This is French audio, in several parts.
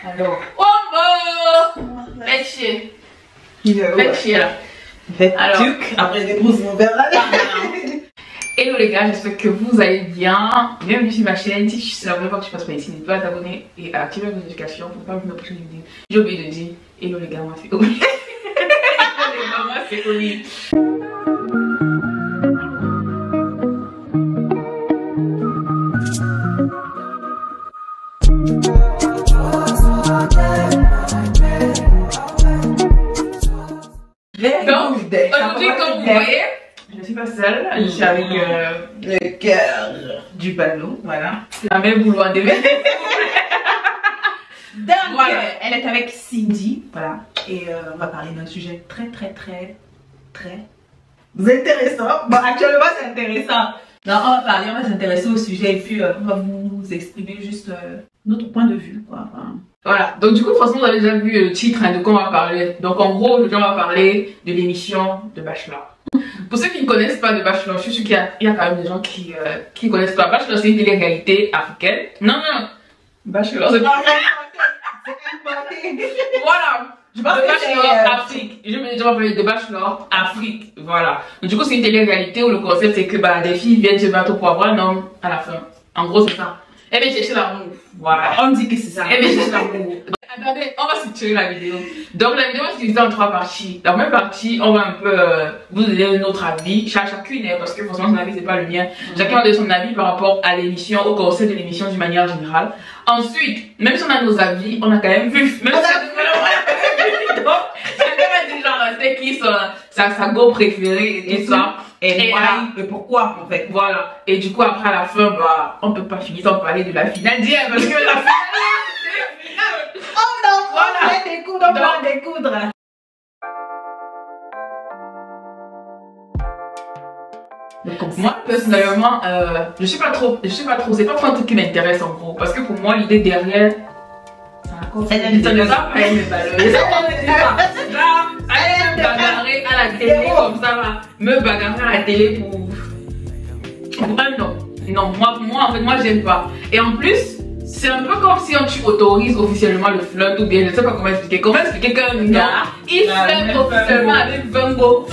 Alors. Oh bon! Faites chier. Faites chier là. Faites tuc. Après des grosses mon verre là. Hello les gars, j'espère que vous allez bien. Bienvenue sur ma chaîne. Si c'est la première fois que tu passes par ici, n'hésite pas à t'abonner et à activer la notification pour pas voir mes prochaines vidéos. J'ai oublié de dire hello les gars, moi c'est Oli. Hello les gars, moi c'est Oli. Donc, aujourd'hui, comme vous voyez, je ne suis pas seule, je suis avec le cœur du panneau, voilà. La même vouloir de Donc, voilà. Elle est avec Cindy, voilà. Et on va parler d'un sujet très intéressant. Bon, actuellement c'est intéressant. Non, on va s'intéresser au sujet et puis on va vous exprimer juste notre point de vue, quoi. Enfin, voilà, donc du coup, franchement, vous avez déjà vu le titre hein, de quoi on va parler. Donc en gros, aujourd'hui, on va parler de l'émission de Bachelor. Pour ceux qui ne connaissent pas de Bachelor, je suis sûre qu'il y a quand même des gens qui ne connaissent pas. Bachelor, c'est une télé-réalité africaine. Non, Bachelor, c'est pas voilà. Je parle de Bachelor Afrique. Je vais parler de Bachelor Afrique. Voilà. Donc, du coup, c'est une télé-réalité où le concept c'est que des filles viennent se battre pour avoir un homme à la fin. En gros, c'est ça. Eh bien, chercher l'amour. Voilà. on dit que c'est ça. Eh bien, chercher l'amour. Attendez, on va structurer la vidéo. Donc, la vidéo va se diviser en 3 parties. La première partie, on va un peu vous donner notre avis. Chacune, parce que forcément, son avis, c'est pas le mien. Chacun va donner son avis par rapport à l'émission, au concept de l'émission d'une manière générale. Ensuite, même si on a nos avis, on a quand même vu. Même si on a vu. Donc, chacun va dire genre, c'est qui sa go préférée et tout ça. Et pourquoi en fait. Voilà. Et du coup, après à la fin, on peut pas finir sans parler de la finale d'hier parce que la finale, c'est la finale. Oh non, voilà. On va découdre. Moi personnellement, je sais pas trop, c'est pas trop un truc qui m'intéresse en gros parce que pour moi l'idée derrière elle me bagarrer à la télé comme ça là, me bagarrer à la télé pour non, moi en fait moi j'aime pas. Et en plus c'est un peu comme si tu autorises officiellement le flirt ou bien je sais pas comment expliquer qu'un gars il flirte officiellement avec 20 go.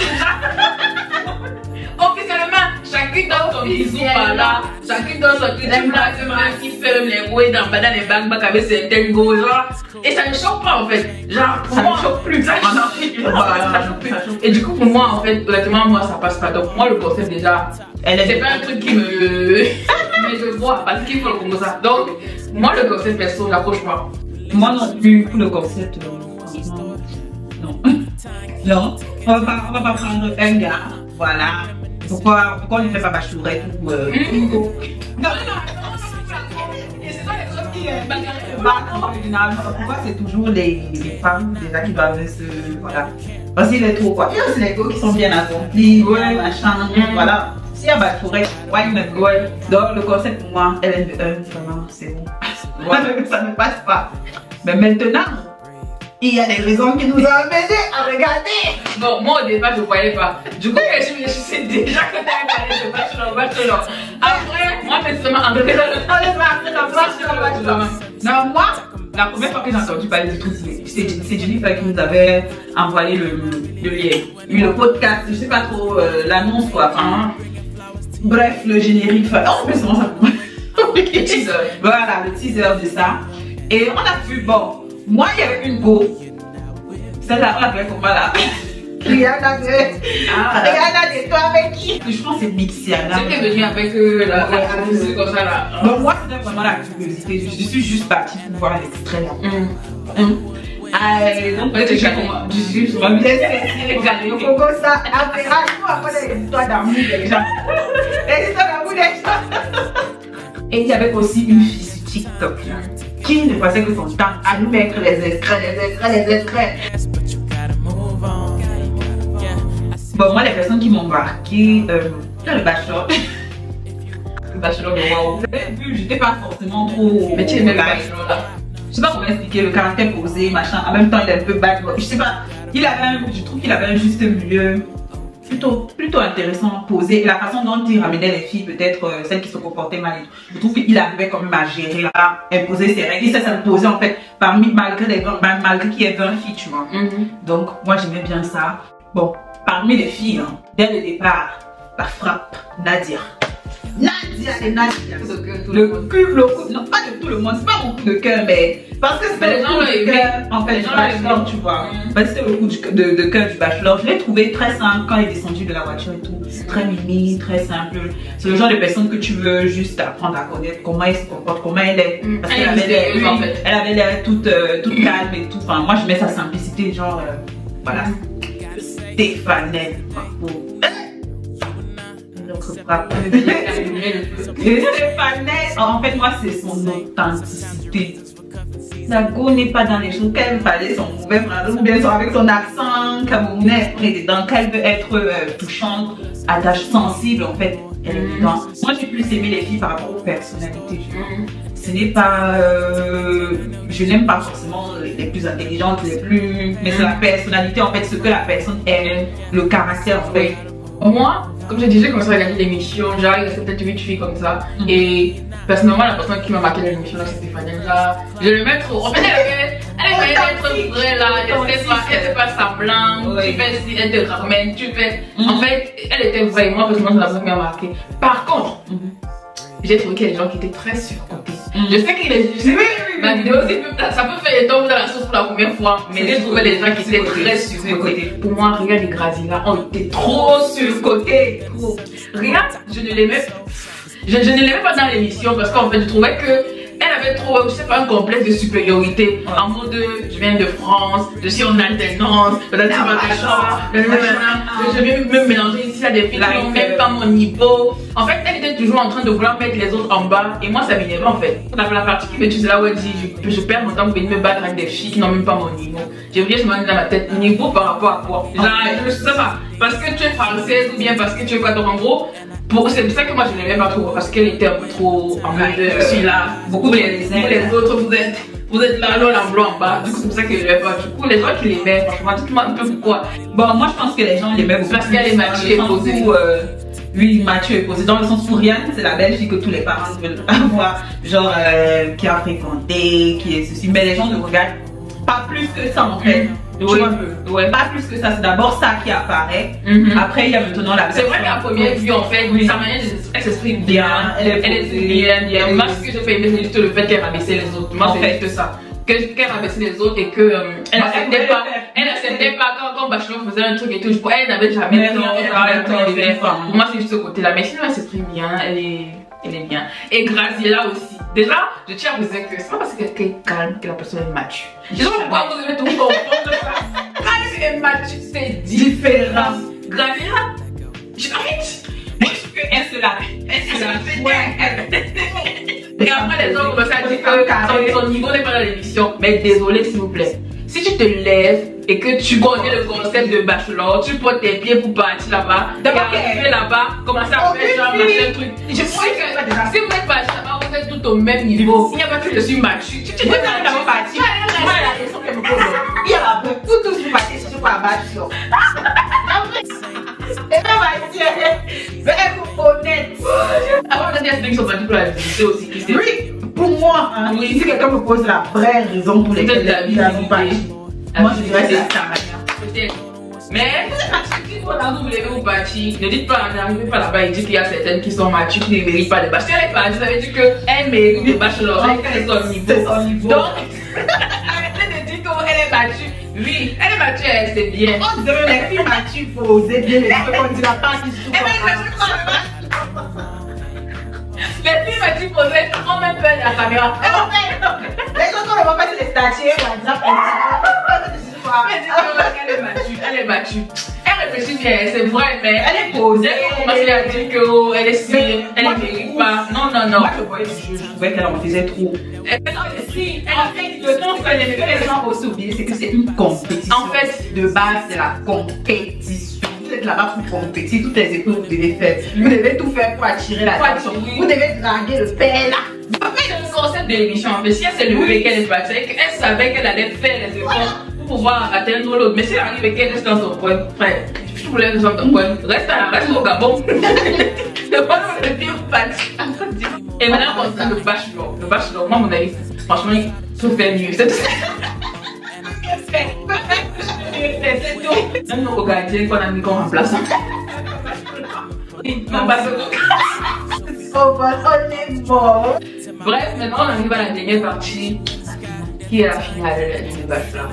Officiellement, chacune donne son bisou par là, chacune donne son petit placement qui ferme les roues dans les bacs avec certaines go, genre. Et ça ne choque pas en fait. Genre, pour moi, choque plus. Ça choque plus. Et du coup, pour moi, en fait, honnêtement, moi, ça passe pas. Donc, moi, le concept déjà, c'est pas un truc qui me. Mais je vois, parce qu'il faut le comme ça. Donc, moi, le concept perso, j'approche pas. Moi non plus, pour le concept, non. Non, on va pas prendre un gars, voilà. Pourquoi on ne fait pas bachelorette ou bingo? Non, et c'est ça les choses qui pourquoi c'est toujours les femmes déjà qui doivent se. Voilà. Parce qu'il est trop quoi. Il y a aussi les gars qui sont bien accomplis, machin, voilà. S'il y a bachelorette, why not? Ouais. Donc le concept pour moi, LN1, vraiment, c'est bon. Ça ne passe pas. Mais maintenant, il y a des raisons qui nous ont amenés à regarder. Bon, moi au départ je ne voyais pas. Du coup, je me suis dit déjà que tu avais parlé de Bachelor. Après, moi personnellement, non, moi, la première fois que j'ai entendu parler du truc, c'est Jennifer qui nous avait envoyé le lien. Le podcast, je sais pas trop, l'annonce quoi. Enfin, bref, le générique. Oh, mais c'est ça. Le teaser. Voilà, le teaser de ça. Et on a vu, bon. Moi, il y avait une go. Celle-là, on l'appelait comment là? Rihanna de toi avec qui? Je pense que c'est Mixiana. C'est venu avec la musique comme ça là. Donc, moi, c'était vraiment la curiosité. Je suis juste partie pour voir l'extrait là. Donc, je suis sur la ça. Après, les histoires d'amour des gens. Les histoires d'amour des gens. Et il y avait aussi une fille sur TikTok qui ne passait que son temps à nous mettre les extraits. Bon, moi, les personnes qui m'ont marqué dans le Bachelor. Le Bachelor de Wow. Vous avez vu, j'étais pas forcément trop. Mais tu aimais le Bachelor là. Je sais pas comment expliquer le caractère posé, machin. En même temps, il est un peu bad. Je sais pas. Je trouve qu'il avait un juste milieu. plutôt intéressant, posé. La façon dont il ramenait les filles, peut-être celles qui se comportaient mal et tout. Je trouve qu'il arrivait quand même à gérer, à imposer ses règles. Et ça me posait en fait, malgré qu'il y ait 20 filles, tu vois. Donc, moi j'aimais bien ça. Bon, parmi les filles, hein, dès le départ, la frappe, Nadia. Nadia et Nadia. Le coup, non pas de tout le monde, c'est pas mon coup de cœur, mais parce que c'était le coup de cœur, en fait, du bachelor, tu vois. C'était le coup de cœur du bachelor. Je l'ai trouvé très simple quand il est descendu de la voiture et tout. Très mimi, très simple. C'est le genre de personne que tu veux juste apprendre à connaître, comment elle se comporte, comment elle est. Parce qu'elle avait l'air toute calme et tout. Enfin, moi, je mets sa simplicité, genre, voilà. Stéphanie, en fait, moi, c'est son authenticité. La go n'est pas dans les choses qu'elle fallait, son mauvais français, ou bien avec son accent camerounais, qu'elle veut être touchante, sensible, en fait. Elle est dedans. Moi, j'ai plus aimé les filles par rapport aux personnalités. Ce n'est pas. Je n'aime pas forcément les plus intelligentes, les plus. Mais c'est la personnalité, en fait, ce que la personne aime, le caractère, en fait. Moi, comme j'ai déjà commencé à regarder l'émission, j'arrive à peut-être 8 filles comme ça. Et personnellement, la personne qui m'a marqué dans l'émission, c'est Stéphanie. Je le mets trop. En fait, elle aimait être vraie là. Elle était pas semblant. Tu fais si elle te ramène, tu fais. En fait, elle était vraie. Moi, personnellement, c'est la personne qui m'a marqué. Par contre, j'ai trouvé qu'il y a des gens qui étaient très surcotés. Je sais qu'il est. Ma vidéo aussi, ça peut faire des tombes dans la sauce pour la première fois. Mais j'ai trouvé des gens qui étaient très surcotés. Pour moi, regarde les Grazilla ont été trop surcotés. Regarde, je ne l'aimais pas dans l'émission parce qu'en fait, je trouvais que. Elle avait trop, je sais pas, un complexe de supériorité. En mode, je viens de France, je suis en alternance, je vais me mélanger ici à des filles qui n'ont même pas mon niveau. En fait, elle était toujours en train de vouloir mettre les autres en bas et moi ça m'énervait en fait. La partie qui me tue, c'est là où elle dit je perds mon temps pour venir me battre avec des filles qui n'ont même pas mon niveau. J'ai oublié, je me dis dans ma tête, niveau par rapport à quoi? Genre, je sais pas, parce que tu es française ou bien parce que tu es quoi, donc en gros. C'est pour ça que moi je ne l'aimais pas trop parce qu'elle était un peu trop en mode je suis là, beaucoup les autres vous êtes là, l'eau en blanc en bas, du coup c'est pour ça que je l'aimais pas. Du coup les gens qui l'aimaient, franchement, dites-moi un peu pourquoi. Bon, moi je pense que les gens l'aimaient beaucoup parce qu'elle est mature et posée. Oui, mature et posée, dans le sens où Rihanna c'est la belle fille que tous les parents veulent avoir, genre qui a fréquenté, qui est ceci, mais les gens ne regardent pas plus que ça en fait. Ouais. Pas plus que ça, c'est d'abord ça qui apparaît. Après, il y a maintenant la. C'est vrai qu'à première vue, en fait, sa manière elle s'exprime bien, elle est bien. Moi, ce que je fais, c'est juste le fait qu'elle rabaissait les autres. Moi, c'est juste ça. Qu'elle rabaissait les autres et que elle n'acceptait pas quand Bachelor faisait un truc et tout. Elle n'avait jamais pour moi, c'est juste ce côté-là. Mais sinon, elle s'exprime bien, elle est bien. Et Graziella aussi. Déjà, je tiens à vous dire que c'est pas parce que quelqu'un est calme que la personne est mature. Je sais pas pourquoi vous devez tout comprendre ça. Calme et mature, c'est différent. Graziella, je t'invite. Elle se la et après, les gens commencent à dire que son niveau n'est pas dans l'émission. Mais désolé, s'il vous plaît. Si tu te lèves et que tu connais le concept de Bachelor, tu portes tes pieds pour partir là-bas, arriver là-bas, commencer à faire genre machin truc. Je sais que si vous êtes parti là-bas, vous êtes tout au même niveau. Il n'y a pas que je suis mature. Tu te dis que vous parti. Moi, la question que je me pose, il y a la preuve. Vous tous vous partez sur quoi Bachelor. Et bien, mais elle vous honnête. Avant de dire que ils sont partis pour la visiter aussi. Oui, pour moi, si quelqu'un me pose la vraie raison pour laquelle la vie vous partir. Moi je dirais c'est ça. Peut-être. Mais si vous voulez vous partir, ne dites pas, n'arrivez pas là-bas et dites qu'il y a certaines qui sont matures qui ne méritent pas de bachelor. Si elle est partie, ça veut dire qu'elle mérite le bachelor. C'est son niveau. Donc, arrêtez de dire qu'elle est mature. Oui, elle est mature, c'est bien. On dirait les filles matures, il faut oser bien les trucs qu'on dit la part qui se les filles matures posées, on met peur de la caméra. Les gens qu'on ne voit pas sur les statues, par exemple, elle est mature. Elle réfléchit bien, c'est vrai, mais elle est posée. Elle commence à dire qu'elle est si, elle ne mérite pas. Non. Moi, je trouvais qu'elle en faisait trop. Si, elle a fait le temps que les gens aussi oublier, c'est que c'est une compétition. En fait, de base, c'est la compétition. Vous êtes là-bas pour compétir, toutes les épreuves vous devez faire. Vous devez tout faire pour attirer l'attention. Vous devez draguer le père là. En fait, c'est le concept de l'émission. En fait, si elle s'est levée qu'elle est partie, elle savait qu'elle allait faire les efforts pour pouvoir atteindre l'autre. Mais si elle arrive et qu'elle reste dans son point, frère, tu voulais nous entendre quoi? Reste au Gabon. Et maintenant, on dit le bachelor. Le bachelor, moi, mon avis, franchement, il faut faire mieux. C'est tout. Même nos gardiens qu'on a mis comme remplaçant. Non, pas on est mort. Bref, maintenant on arrive à la dernière partie qui est la finale du bachelor.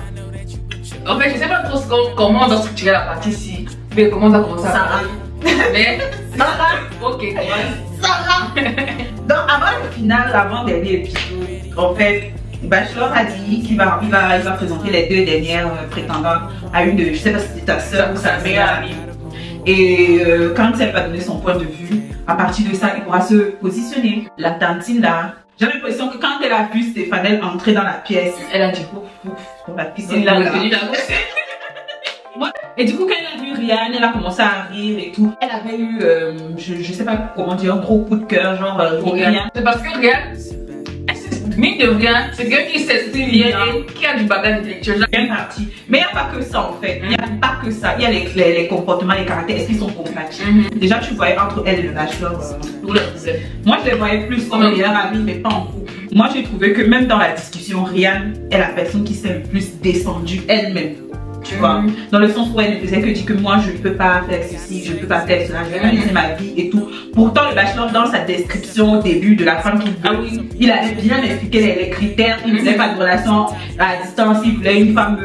En fait, je sais pas trop comment on doit structurer la partie ici, mais comment on va commencer à parler. Mais Sarah. Ok, commence. Sarah. Donc avant le final, l'avant-dernier épisode, en fait, Bachelor a dit qu'il va présenter les deux dernières prétendantes à une de, je sais pas si c'était ta soeur ou sa meilleure amie. Et quand elle va donner son point de vue, à partir de ça, il pourra se positionner. La tantine là, j'ai l'impression que quand elle a vu Stéphane entrer dans la pièce, Elle a dit ouf, dans la piscine là, et du coup quand elle a vu Rian, elle a commencé à rire et tout. Elle avait eu, je sais pas comment dire, un gros coup de cœur, genre pour Rian. C'est parce que Rian, mine de rien, c'est quelqu'un qui s'exprime bien et qui a du bagage intellectuel. Bien parti. Mais il n'y a pas que ça en fait. Il n'y a pas que ça. Il y a les comportements, les caractères. Est-ce qu'ils sont compatibles? Déjà, tu voyais entre elle et le bachelor. Moi, je les voyais plus comme meilleure amie, mais pas en couple. Moi, j'ai trouvé que même dans la discussion, Rian est la personne qui s'est le plus descendue elle-même. Tu vois, dans le sens où elle ne faisait que dire que moi je ne peux pas faire ceci, je ne peux pas faire cela, je vais réaliser ma vie et tout. Pourtant, le bachelor, dans sa description au début de la femme qu'il veut, il avait bien expliqué les critères. Il ne voulait pas de relation à distance, il voulait une femme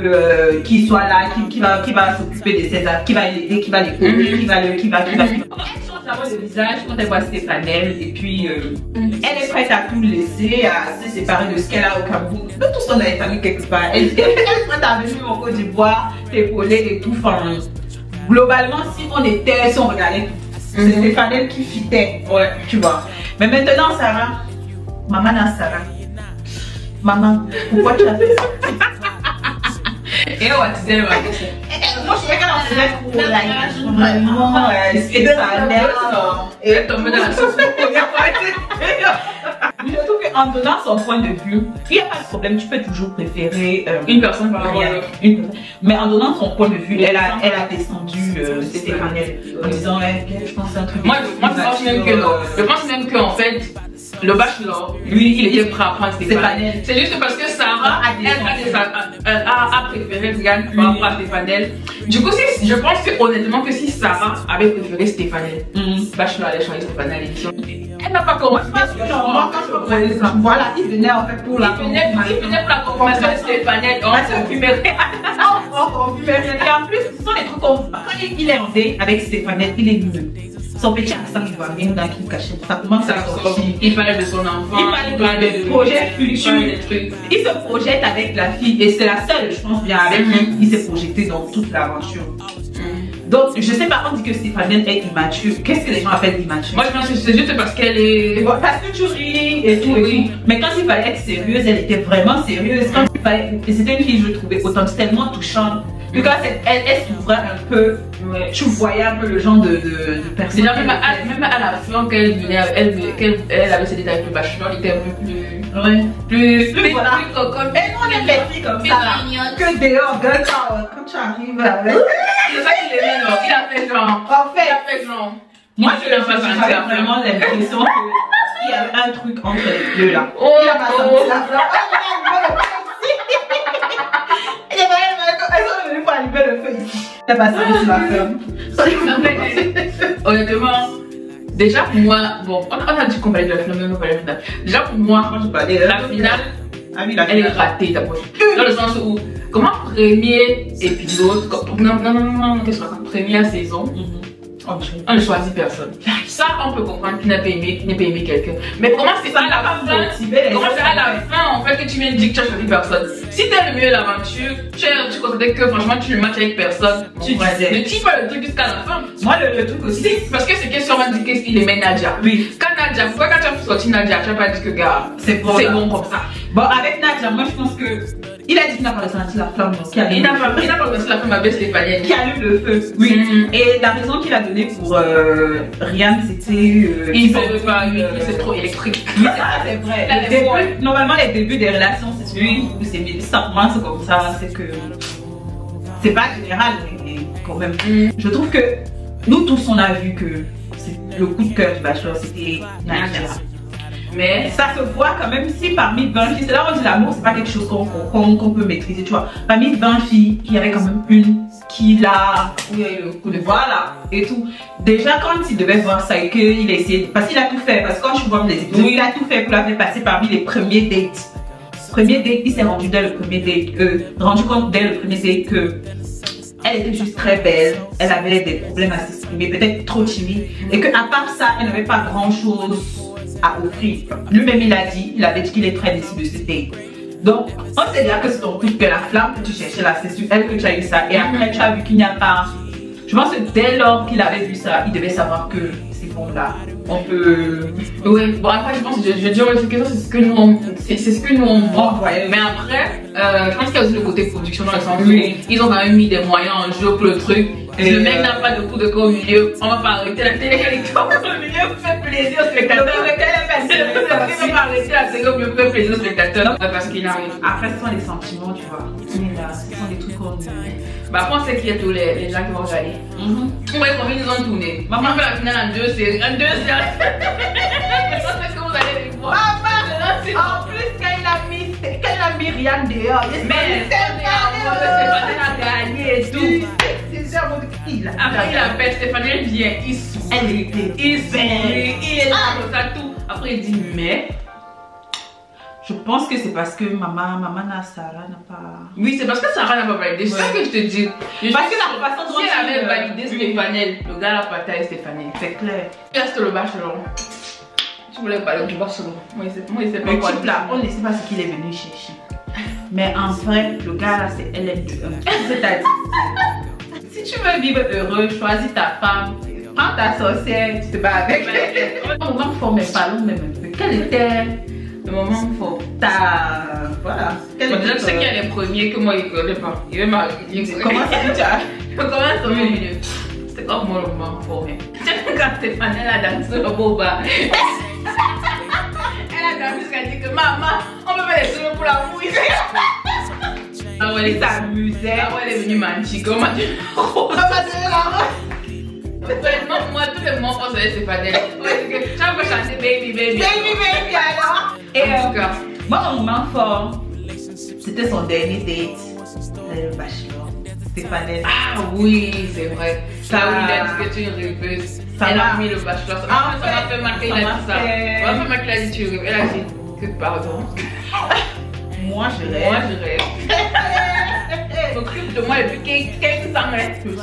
qui soit là, qui va s'occuper de ses affaires, qui va l'aider, qui va l'épauler, qui va. Elle change d'abord de visage quand elle voit Stéphane et puis elle est prête à tout laisser, à se séparer de ce qu'elle a au Cameroun. Nous tous on a établi quelque part. Elle est prête à venir en Côte d'Ivoire, t'épauler et tout. Enfin, globalement, si on regardait, c'est Stéphane qui fitait, ouais, tu vois. Mais maintenant, Sarah, maman Sarah, maman, pourquoi tu as fait ça? Et on va te dire, moi je trouvais qu'elle en faisait trop, vraiment, Stéphane, et elle tombait dans la sauce. Je trouve qu'en donnant son point de vue, il n'y a pas de problème, tu peux toujours préférer une personne par rapport à l'autre. Mais en donnant son point de vue, elle a descendu Stéphane en disant, je pense que c'est un truc. Moi je pense même que non. Je pense même qu'en fait, le bachelor, lui, il était prêt à prendre Stéphane. C'est juste parce que Sarah a préféré Rian par rapport à Stéphane. Du coup, je pense que honnêtement que si Sarah avait préféré Stéphane, bachelor allait changer Stéphane à l'émission. Elle n'a pas commencé. Voilà, il venait en fait pour la confirmation de Stéphane. On fumerait. Et en plus, ce sont des trucs comme quand il est en date avec Stéphane, il est mieux. Son petit accent ivoirien dans qui cachette, ça commence à sortir. Il parle de son enfant, il parle de projets futurs. Il se projette avec la fille et c'est la seule, je pense bien, avec qui il s'est projeté dans toute l'aventure. Donc, je sais pas, on dit que Stéphane est immature. Qu'est-ce que les gens appellent immature? Moi, je pense que c'est juste parce qu'elle est. Parce que tu ris et tout, Mais quand il fallait être sérieuse, elle était vraiment sérieuse. Quand il fallait. C'était une fille, je trouvais, tellement touchante. Du coup, elle s'ouvrait un peu. Tu voyais un peu le genre de personne. Même à la fin, qu'elle avait ses détails avec le bachelor, il était un peu plus. Plus cocotte. Et nous, on aime les filles comme ça. Que dehors, quand tu arrives avec. C'est ça qu'il aimait, non? Il a fait genre. En fait, il a fait genre. Moi, j'avais vraiment l'impression qu'il y avait un truc entre les deux là. Il a pas senti la flamme. Il est venu pour allumer le feu ici. Il a pas senti la flamme. Honnêtement, déjà pour moi, bon, on a dit qu'on parlait de la finale, mais on parlait de la finale. Déjà pour moi, la finale, elle est ratée d'abord. Dans le sens où, comment premier épisode, non, qu'est-ce que c'est, première saison, on ne choisit personne. Ça, on peut comprendre qu'il n'a pas aimé quelqu'un. Mais comment c'est à la fin? Comment c'est à la fin en fait que tu viens de dire que tu as choisi personne? Si t'es le milieu de l'aventure, tu considères que franchement tu ne matches avec personne. Tu disais. Ne dis pas le truc jusqu'à la fin. Moi, le truc aussi. Parce que c'est question on dit qu'il aimait Nadia. Oui. Pourquoi quand tu as sorti Nadia, tu n'as pas dit que gars, c'est bon comme ça? Bon, avec Nadia, moi je pense que. Il a dit qu'il n'a pas ressenti la flamme. Il n'a pas ressenti la flamme avec Stéphane. Qui allume le feu. Oui. Et la raison qu'il a donnée pour Rian, c'était. Il ne veut pas, c'est trop électrique. Oui, c'est vrai. Normalement, les débuts des relations, c'est celui où ça commence comme ça. C'est que. C'est pas général, mais quand même. Je trouve que nous tous, on a vu que le coup de cœur du bachelor, c'était Nadia. Mais ça se voit quand même si parmi 20 filles, c'est là où on dit l'amour, c'est pas quelque chose qu'on peut maîtriser, tu vois. Parmi 20 filles, il y avait quand même une qui l'a, le coup de voilà, et tout. Déjà, quand il devait voir ça et qu'il a essayé, parce qu'il a tout fait, parce que quand je vois les épisodes, il a tout fait pour la faire passer parmi les premiers dates. Premier date, il s'est rendu dès le premier date, rendu compte dès le premier date que elle était juste très belle, elle avait des problèmes à s'exprimer, peut-être trop timide, et que à part ça, elle n'avait pas grand chose à offrir. Lui-même il avait dit qu'il est très déçu de ce date. Donc, on sait bien que c'est ton coup que la flamme que tu cherchais là, c'est sur elle que tu as eu ça, et après tu as vu qu'il n'y a pas. Je pense que dès lors qu'il avait vu ça, il devait savoir que c'est bon là. On peut. Oui, bon après je pense que je dirais que c'est ce que nous on voit. Ouais. Mais après, je pense qu'il y a aussi le côté production dans le sens où ils ont quand même mis des moyens en jeu pour le truc. Et le mec n'a pas de coup de cœur au milieu. On va pas arrêter la télé au milieu pour faire plaisir aux spectateurs. On va pas arrêter la télé au milieu pour faire plaisir aux spectateurs. Parce qu'il arrive. Après, ce sont les sentiments, tu vois. Ce sont des trucs qu'on. Bah, après, on sait qu'il y a tous les gens qui vont regarder. On voit combien ils ont tourné. Maman fait la finale en 2 séries. En 2 séries. Je pense que vous allez les voir. En plus, quand il a mis Rian dehors, mais Stéphanie a gagné et tout. Après, il appelle Stéphanie, elle vient, il sourit. Il sourit, il est là comme ça, tout. Après, il dit, mais. Je pense que c'est parce que maman Sarah n'a pas. Oui, c'est parce que Sarah n'a pas validé. C'est ça que je te dis. Parce que la façon dont si elle avait validé Stéphanie, le gars l'a pas taillé Stéphanie. C'est clair. Reste le bachelor. Tu voulais parler du bachelor. Moi, il sait pas quoi. Le type là, on ne sait pas ce qu'il est venu chercher. Mais en vrai, le gars là, c'est LM2. C'est-à-dire, si tu veux vivre heureux, choisis ta femme. Prends ta sorcière, tu te bats avec. Le moment fort, mais parlons même un peu. Quel était le moment fort? Voilà. Déjà, tu sais qu'il y a les premiers que moi, il ne connaît pas. Il veut m'arriver. Comment ça tu as? Comment ça au milieu? C'était comme moi le moment fort. Quand Stéphanie elle a dansé le boba. Elle a dansé jusqu'à dire que maman, on peut faire des trucs pour la mouille. Ah ouais, il s'amusait. Ah ouais, elle est venue mentir. Comment tu moi, tous les moments qu'on savait, c'est pas d'elle. Chaque fois, chanter baby, baby. Baby, baby, alors. Et en tout cas, moi, mon moment fort, c'était son dernier date. Le bachelor. Stéphanie. Ah oui, c'est vrai. Ça, oui, il a dit que tu es une rêveuse. Elle a mis le bachelor. Ah, ça m'a fait marquer, il a dit ça. Ça m'a fait marquer, il a dit tu es rêveuse. Elle a dit que pardon. Moi, je rêve. Moi, je rêve. S'occupe de moi depuis quelques temps.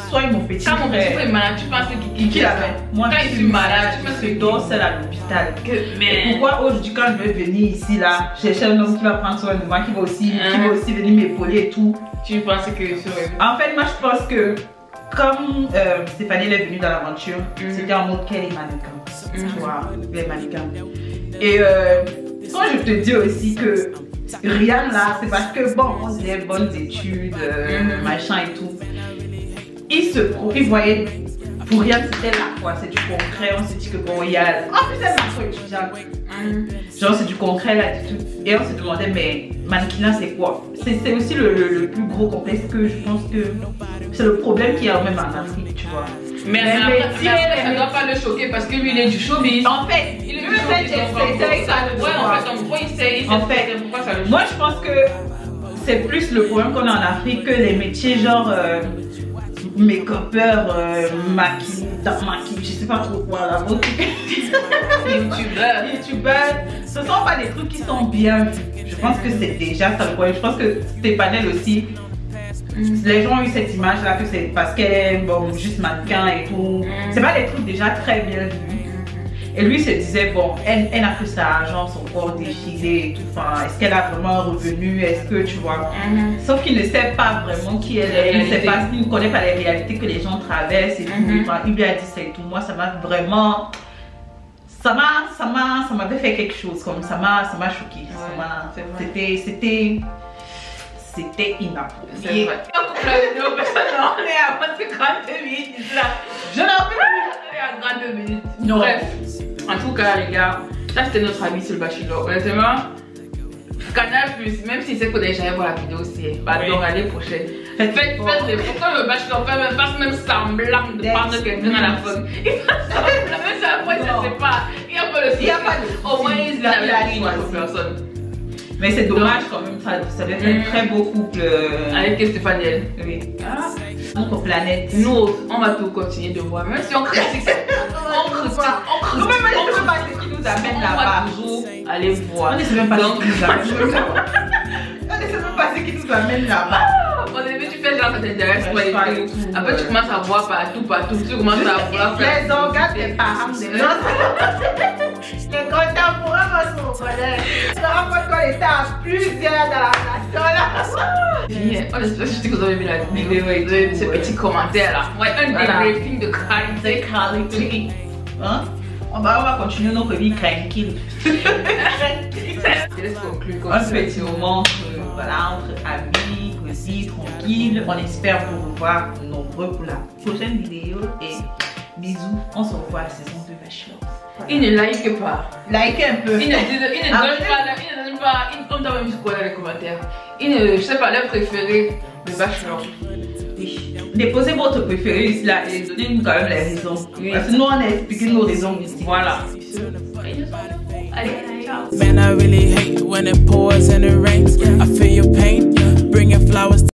Sois mon petit frère. Quand mon petit frère est malade, tu penses qui l'avait? Moi, quand je suis malade, tu penses que dors seul à l'hôpital. Mais pourquoi aujourd'hui, quand je vais venir ici, là, chercher un homme qui va prendre soin de moi, qui va aussi venir m'épauler et tout. Tu penses que je serais. En fait, moi, je pense que comme Stéphanie est venue dans l'aventure, c'était en mode qu'elle est mannequin. Tu vois, elle est mannequin. Et quand je te dis aussi que Rian là, c'est parce que bon, on faisait bonnes études, machin et tout. Il voyait, pour Rian c'était là quoi, c'est du concret, on s'est dit que bon, il y a. En plus, elle m'a étudiante. Genre, c'est du concret là, du tout. Et on se demandait, mais mannequinat c'est quoi? C'est aussi le plus gros complexe que je pense que c'est le problème qu'il y a même en Afrique, tu vois. Mais après, ça ne doit pas le choquer parce que lui il est du showbiz. En fait, il est du showbiz. C'est ça le ouais, en fait, pourquoi il sait pourquoi ça le choque. Moi je pense que c'est plus le problème qu'on a en Afrique que les métiers genre make-upper, maquillage, je sais pas trop quoi là. Youtubeur. Ce sont pas des trucs qui sont bien vus. Je pense que c'est déjà ça le problème. Je pense que Stéphanie aussi. Les gens ont eu cette image là que c'est parce qu'elle est bon, juste mannequin et tout. C'est pas des trucs déjà très bien vus. Et lui se disait bon, elle a que ça, argent, son corps défilé et tout. Enfin, est-ce qu'elle a vraiment un revenu? Est-ce que tu vois? Sauf qu'il ne sait pas vraiment qui elle est. Il ne connaît pas les réalités que les gens traversent et tout. Enfin, il lui a dit ça et tout. Moi, ça m'a vraiment. Ça m'avait fait quelque chose comme ça m'a choqué. C'était inapproprié. C'est vrai. On coupe la vidéo parce qu'on est à 32 minutes là. Je n'en peux plus. On est à 32 minutes. Bref, en tout cas les gars, là c'était notre avis sur le bachelor. Honnêtement, Canal+, même si c'est que déjà voir la vidéo aussi, donc à l'année prochaine. Faites l'effort. Quand le bachelor fasse même semblant de prendre quelqu'un à la fin. Il fasse semblant, même si après, ça ne sait pas. Il n'y a pas le souci. Au moins, il a dit une personne. Mais c'est dommage quand même, ça devait être un très beau couple. Avec Stéphaniel. Oui. Notre planète. Nous, on va tout continuer de voir. Même si on critique. On critique. Nous, même on ne sait pas ce qui nous amène là-bas. On va toujours aller voir. On ne sait même pas ce qui nous amène là-bas. On ne sait même pas ce qui nous amène là-bas. Au début, tu fais genre ça t'intéresse pas et tout. Après, tu commences à voir partout. Tu commences à voir. Les organes des parents des autres. Les contemporains vont se reconnaître. Je me rends compte qu'on était à plusieurs dans la nation là. On espère que vous avez vu la vidéo et vous avez vu ces petits commentaires là. Ouais, un débriefing de qualité. Hein? On va continuer notre vie tranquille. Un petit moment voilà, entre amis, cosy, tranquille. On espère vous revoir nombreux pour la prochaine vidéo. Et bisous, on se revoit à la saison 2 Bachelor. Ils ne likent pas. Likez un peu. Ils ne donnent pas. On t'a même mis quoi dans les commentaires. Je sais pas, leur préféré, le Bachelor. Oui. Déposez votre préféré ici là et donnez-nous quand même les raisons. Oui. Parce que nous on a expliqué nos raisons ici. Voilà. Allez, ciao. Man, I really hate when it pours and it rains. I feel your pain, bringing flowers.